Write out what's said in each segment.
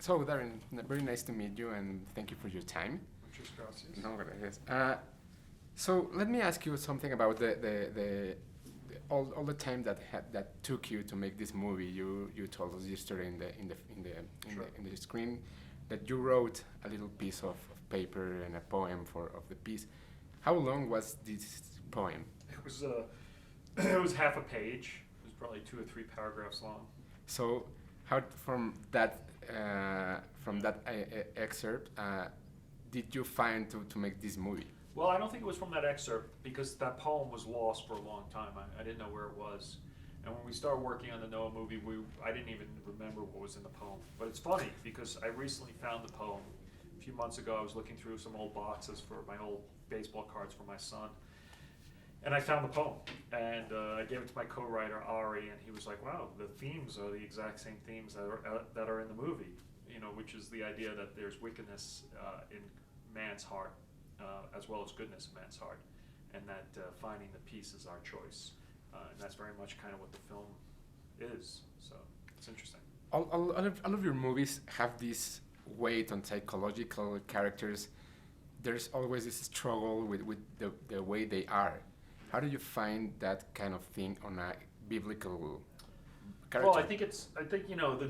So, Darren, very nice to meet you and thank you for your time. Muchas gracias. No, gracias. So, let me ask you something about all the time that took you to make this movie. You told us yesterday Sure. in the screen that you wrote a little piece of paper and a poem of the piece. How long was this poem? It was it was half a page. It was probably 2 or 3 paragraphs long. So, how from that excerpt did you find to make this movie? Well, I don't think it was from that excerpt because that poem was lost for a long time. I didn't know where it was. And when we started working on the Noah movie, I didn't even remember what was in the poem. But it's funny because I recently found the poem. A few months ago, I was looking through some old boxes for my old baseball cards for my son. And I found the poem. And I gave it to my co-writer, Ari, and he was like, wow, the themes are the exact same themes that are in the movie, which is the idea that there's wickedness in man's heart, as well as goodness in man's heart, and that finding the peace is our choice. And that's very much kind of what the film is. So it's interesting. All of your movies have this weight on psychological characters. There's always this struggle with the way they are. How do you find that kind of thing on a biblical character? Well, I think the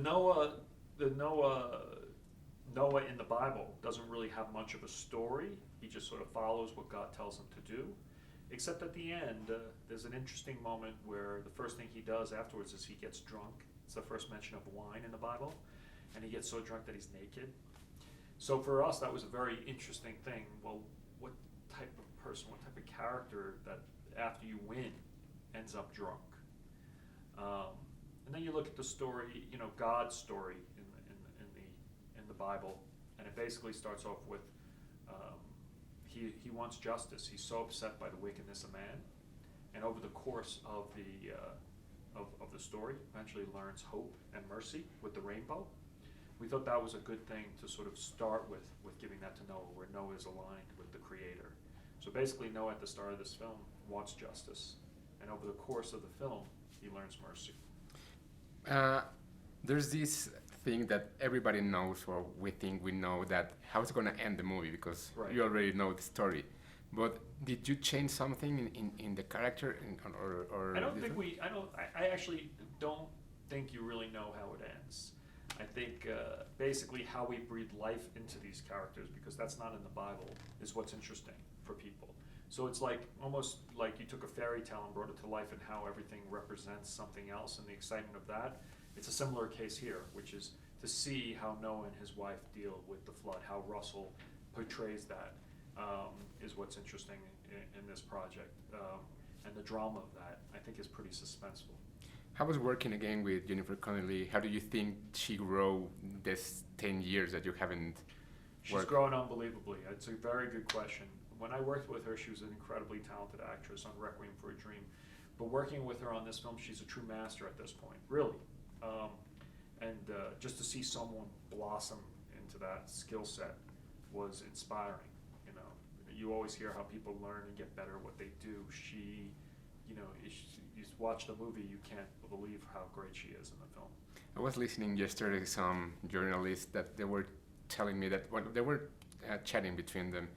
Noah in the Bible doesn't really have much of a story. He just sort of follows what God tells him to do. Except at the end, there's an interesting moment where the first thing he does afterwards is he gets drunk. It's the first mention of wine in the Bible. And he gets so drunk that he's naked. So for us, that was a very interesting thing. Well, what type of person, what type of character that after you win ends up drunk? And then you look at the story, God's story in the Bible, and it basically starts off with he wants justice. He's so upset by the wickedness of man, and over the course of the story, eventually learns hope and mercy with the rainbow. We thought that was a good thing to sort of start with giving that to Noah, where Noah is aligned with the Creator. So basically, Noah at the start of this film wants justice, and over the course of the film, he learns mercy. There's this thing that everybody knows, or we think we know, that how it's going to end the movie, because Right. you already know the story. But did you change something in the character, or I actually don't think you really know how it ends. I think basically how we breathe life into these characters, because that's not in the Bible, is what's interesting for people. So it's like almost like you took a fairy tale and brought it to life, and how everything represents something else, and the excitement of that. It's a similar case here, which is to see how Noah and his wife deal with the flood, how Russell portrays that, is what's interesting in this project. And the drama of that, I think, is pretty suspenseful. How was working again with Jennifer Connelly? How do you think she grew this 10 years that you haven't She's worked? grown unbelievably. It's a very good question. When I worked with her, she was an incredibly talented actress on Requiem for a Dream. But working with her on this film, she's a true master at this point, really. Just to see someone blossom into that skill set was inspiring. You always hear how people learn and get better at what they do. You watch the movie, you can't believe how great she is in the film. I was listening yesterday to some journalists that they were telling me that they were chatting between them,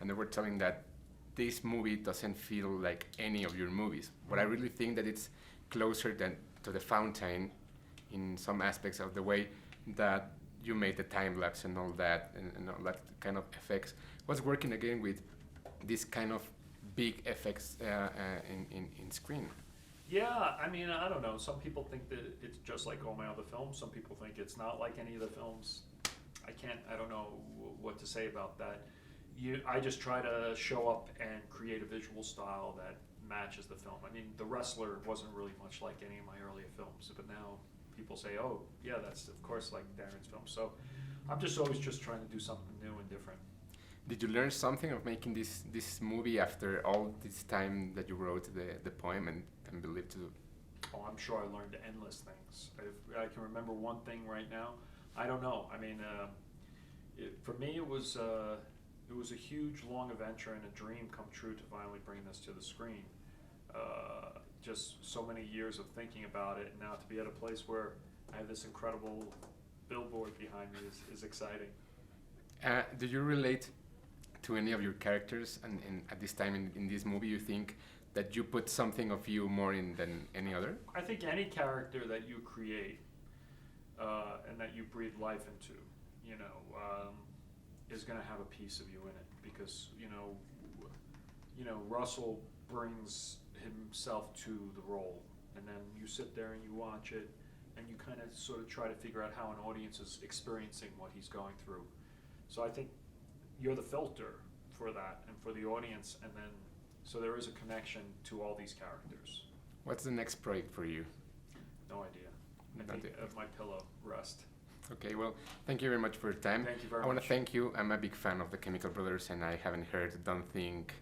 and they were telling that this movie doesn't feel like any of your movies. But I really think that it's closer than to The Fountain in some aspects of the way that you made the time lapse and all that, and all that kind of effects. What's working again with this kind of big effects in screen? Yeah, I don't know. Some people think that it's just like all my other films. Some people think it's not like any of the films. I don't know what to say about that. I just try to show up and create a visual style that matches the film. The Wrestler wasn't really much like any of my earlier films, but now people say, oh, yeah, that's of course like Darren's film. So I'm just always just trying to do something new and different. Did you learn something of making this movie after all this time that you wrote the poem and believed to do? Oh, I'm sure I learned endless things. If I can remember one thing right now, I don't know. For me, it was a huge, long adventure and a dream come true to finally bring this to the screen. Just so many years of thinking about it, and now to be at a place where I have this incredible billboard behind me is exciting. Do you relate to any of your characters, and at this time in this movie, you think that you put something of you more in than any other? I think any character that you create and that you breathe life into, is going to have a piece of you in it, because Russell brings himself to the role, and then you sit there and you watch it, and you kind of sort of try to figure out how an audience is experiencing what he's going through. So I think you're the filter for that and for the audience, and then so there is a connection to all these characters. What's the next project for you? No idea. I think of my pillow, Rust. Okay, well, thank you very much for your time. Thank you very much. I want much. to thank you. I'm a big fan of the Chemical Brothers, and I haven't heard Don't Think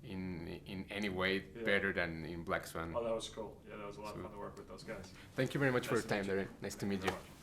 in any way better than in Black Swan. Oh, that was cool. Yeah, that was a lot of fun to work with those guys. Thank you very much for Nice your time, to meet Darren. Nice to meet you. Thank you very much.